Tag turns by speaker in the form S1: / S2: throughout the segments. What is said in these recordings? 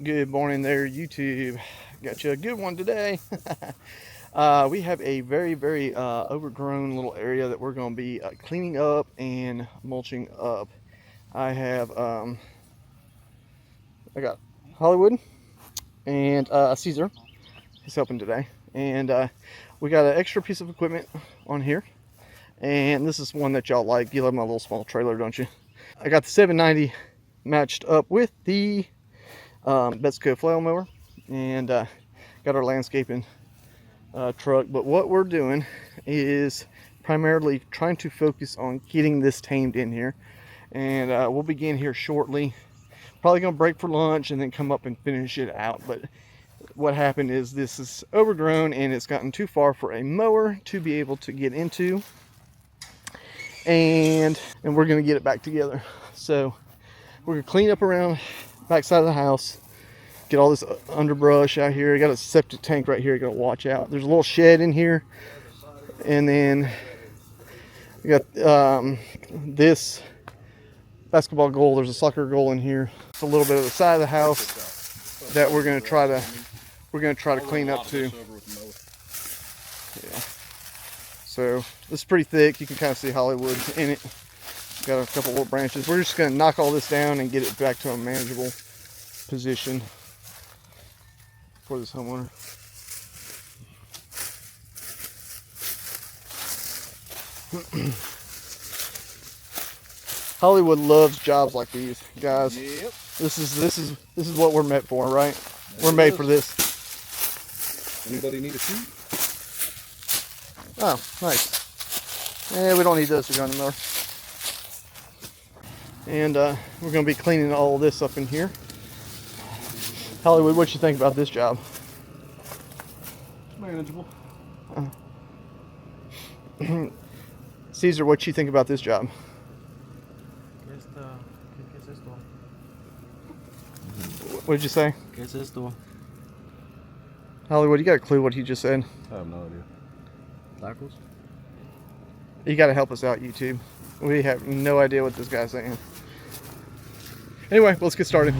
S1: Good morning there, YouTube. Got you a good one today. We have a very overgrown little area that we're going to be cleaning up and mulching up. I have I got Hollywood and Caesar. He's helping today, and we got an extra piece of equipment on here. And this is one that y'all like. You love my little small trailer, don't you? I got the 790 matched up with the Betstco Flail mower, and got our landscaping truck. But what we're doing is primarily trying to focus on getting this tamed in here, and we'll begin here shortly. Probably gonna break for lunch and then come up and finish it out. But what happened is this is overgrown and it's gotten too far for a mower to be able to get into, and we're gonna get it back together. So we're gonna clean up around back side of the house, get all this underbrush out here. You got a septic tank right here you gotta watch out. There's a little shed in here, and then we got this basketball goal. There's a soccer goal in here. It's a little bit of the side of the house that we're gonna try to clean up too. Yeah. So this is pretty thick. You can kind of see Hollywood in it. Got a couple little branches. We're just gonna knock all this down and get it back to a manageable position for this homeowner. Hollywood loves jobs like these, guys.
S2: Yep.
S1: This is what we're meant for, right? We're made for this.
S2: Anybody need a sheet?
S1: Oh, nice. Yeah, we don't need those to go anymore. And we're going to be cleaning all this up in here. Hollywood, what you think about this job?
S2: Manageable.
S1: Caesar, what you think about this job?
S3: ¿Qué es esto?
S1: What did you say?
S3: ¿Qué es esto?
S1: Hollywood, you got a clue what he just said?
S2: I have no idea.
S3: Tacos?
S1: You got to help us out, YouTube. We have no idea what this guy's saying. Anyway, let's get started.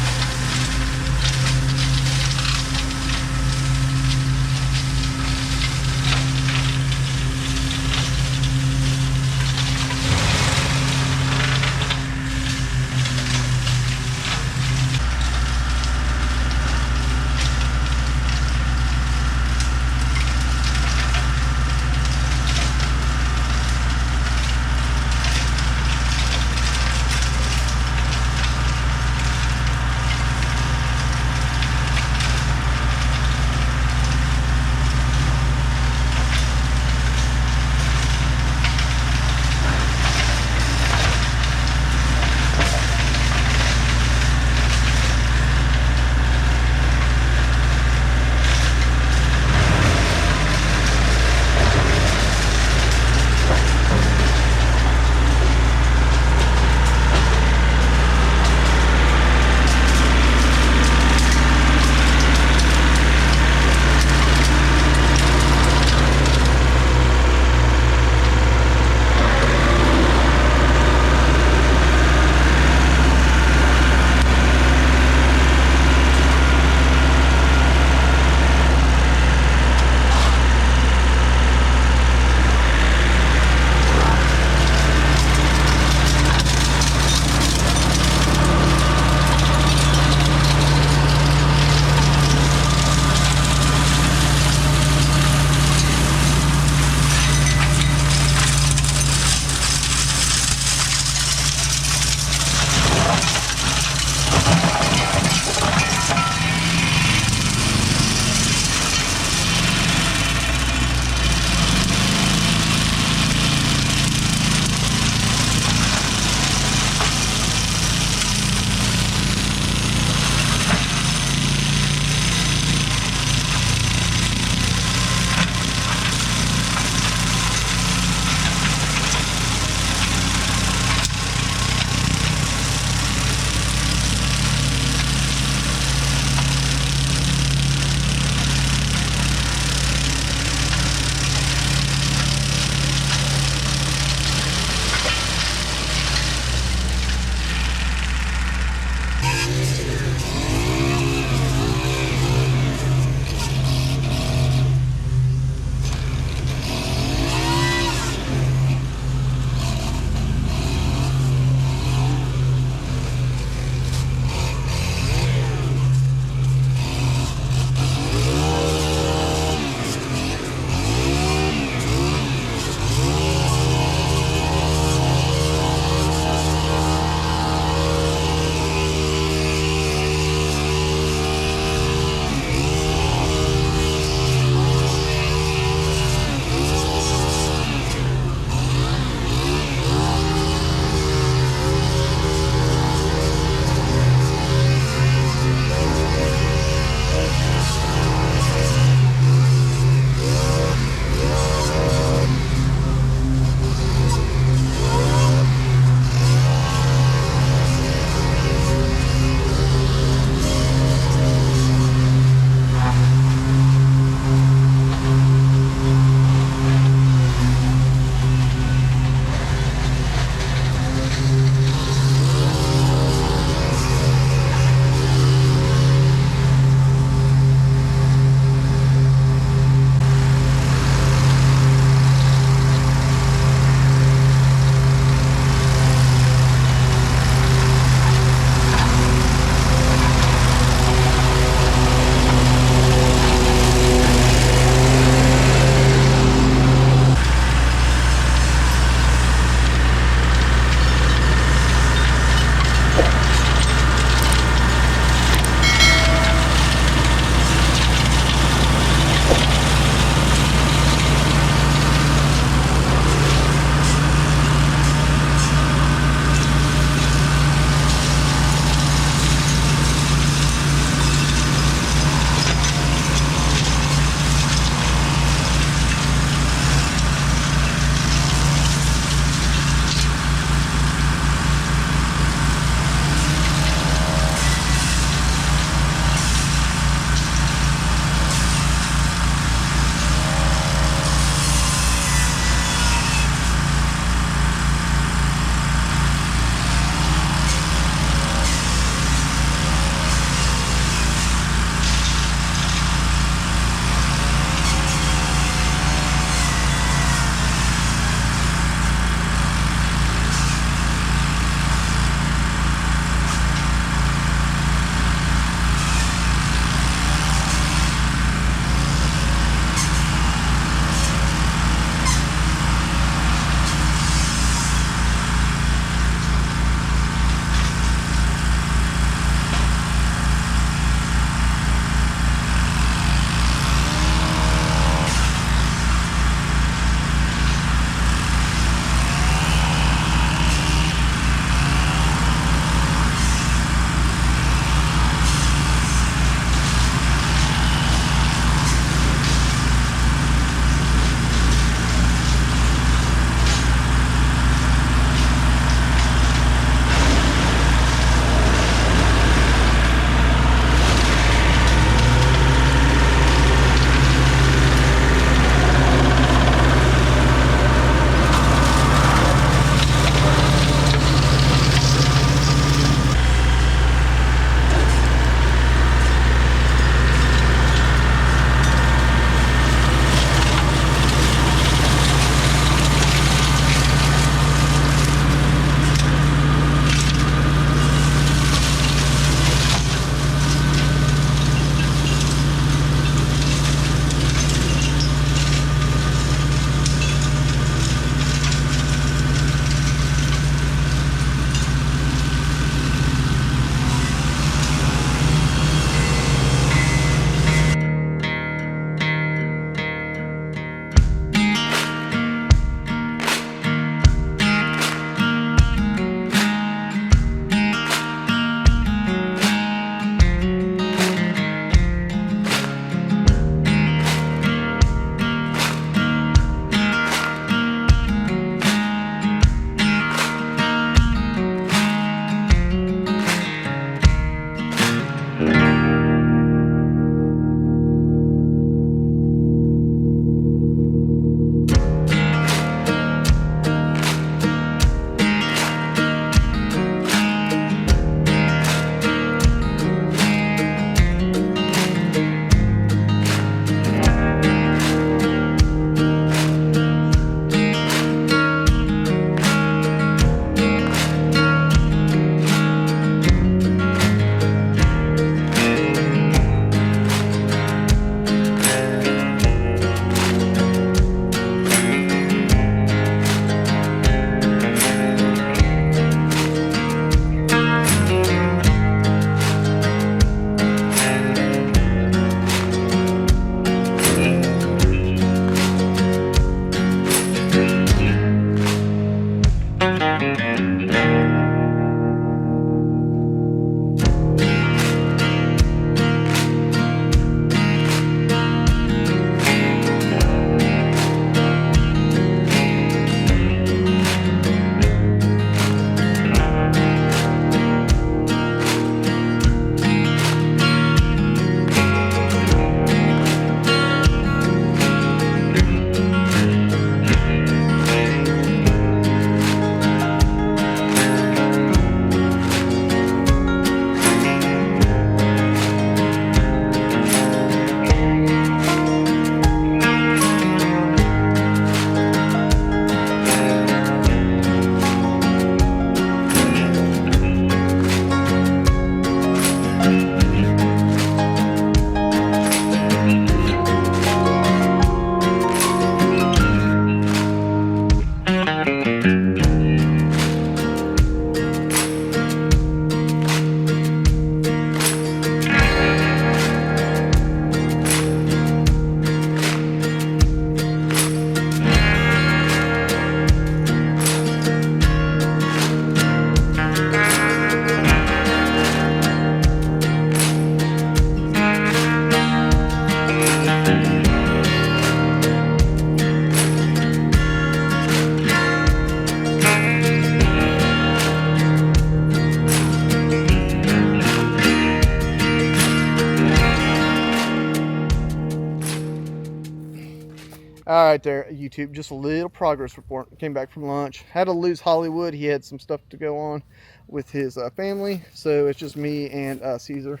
S1: All right, there, YouTube. Just a little progress report. Came back from lunch. Had to lose Hollywood. He had some stuff to go on with his family, so it's just me and Caesar.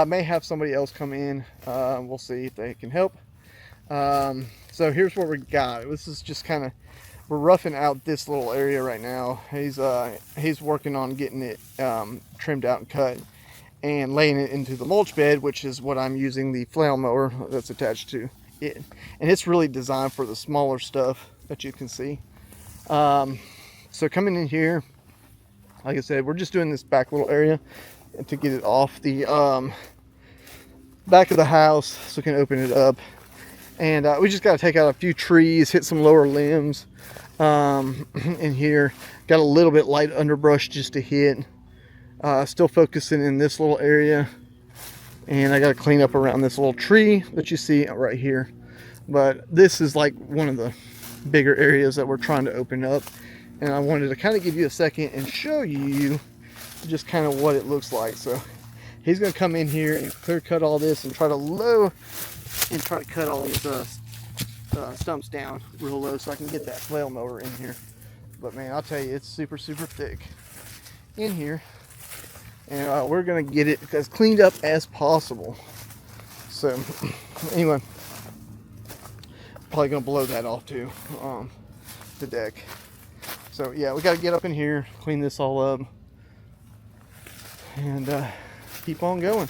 S1: May have somebody else come in. We'll see if they can help. So here's what we got. This is just kind of, we're roughing out this little area right now. He's working on getting it trimmed out and cut, and laying it into the mulch bed, which is what I'm using the Flail mower that's attached to it. And it's really designed for the smaller stuff that you can see. So coming in here, like I said, we're just doing this back little area to get it off the back of the house so we can open it up. And we just got to take out a few trees, hit some lower limbs in here. Got a little bit light underbrush just to hit. Still focusing in this little area, and I got to clean up around this little tree that you see right here. But this is like one of the bigger areas that we're trying to open up, and I wanted to kind of give you a second and show you just kind of what it looks like. So he's going to come in here and clear cut all this and try to cut all these stumps down real low so I can get that flail mower in here. But man, I'll tell you, it's super thick in here. And we're going to get it as cleaned up as possible. So, anyway, probably going to blow that off too, the deck. So, yeah, we got to get up in here, clean this all up, and keep on going.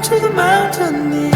S4: to the mountain.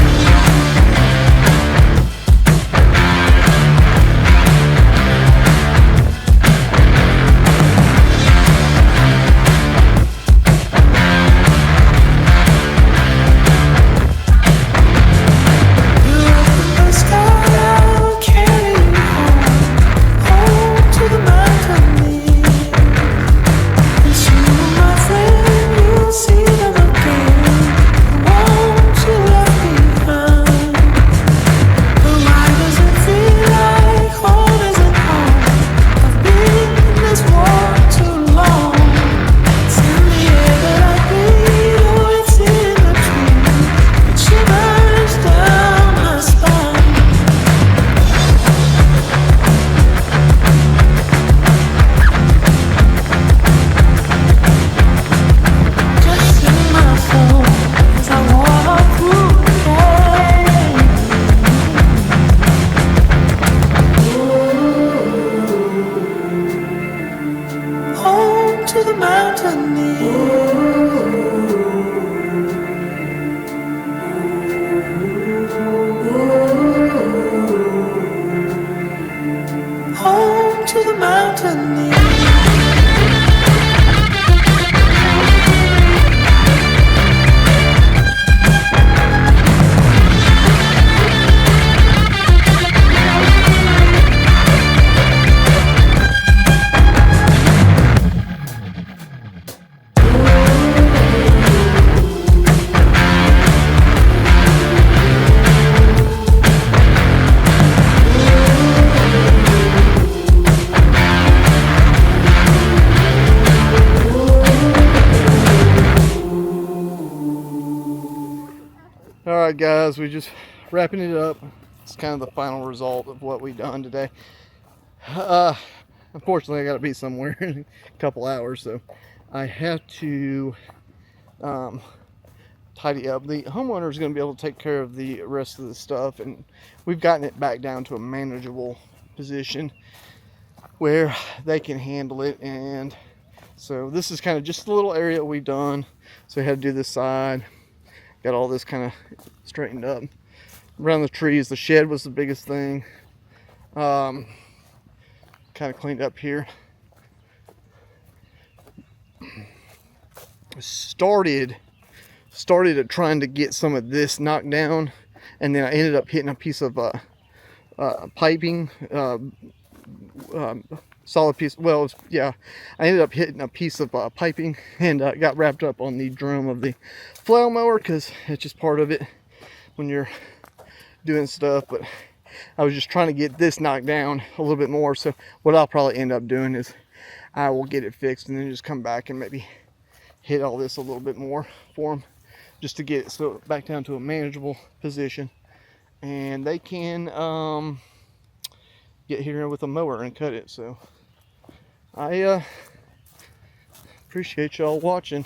S4: To the mountain. Home to the mountain.
S1: Alright guys, we just wrapping it up. It's kind of the final result of what we done today. Unfortunately I gotta be somewhere in a couple hours, so I have to tidy up. The homeowner is going to be able to take care of the rest of the stuff, and we've gotten it back down to a manageable position where they can handle it. And so this is kind of just a little area we've done. So we had to do this side, got all this kind of straightened up around the trees. The shed was the biggest thing. Kind of cleaned up here. Started at trying to get some of this knocked down, and then I ended up hitting a piece of piping, solid piece. Well, yeah, I ended up hitting a piece of piping, and got wrapped up on the drum of the flail mower because it's just part of it when you're doing stuff. But I was just trying to get this knocked down a little bit more. So what I'll probably end up doing is I will get it fixed and then just come back and maybe hit all this a little bit more for them, just to get it so back down to a manageable position, and they can get here with a mower and cut it. So I appreciate y'all watching.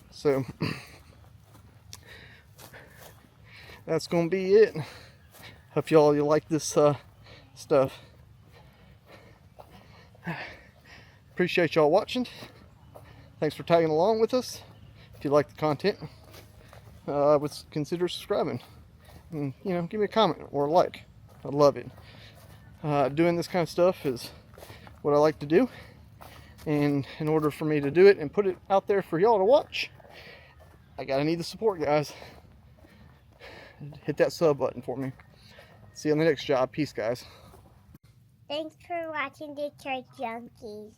S1: So that's gonna be it. Hope you like this stuff. Appreciate y'all watching. Thanks for tagging along with us. If you like the content, would consider subscribing, and give me a comment or a like. I'd love it. Doing this kind of stuff is what I like to do, and in order for me to do it and put it out there for y'all to watch, I gotta need the support, guys. Hit that sub button for me. See you on the next job. Peace, guys.
S5: Thanks for watching the Church Junkies.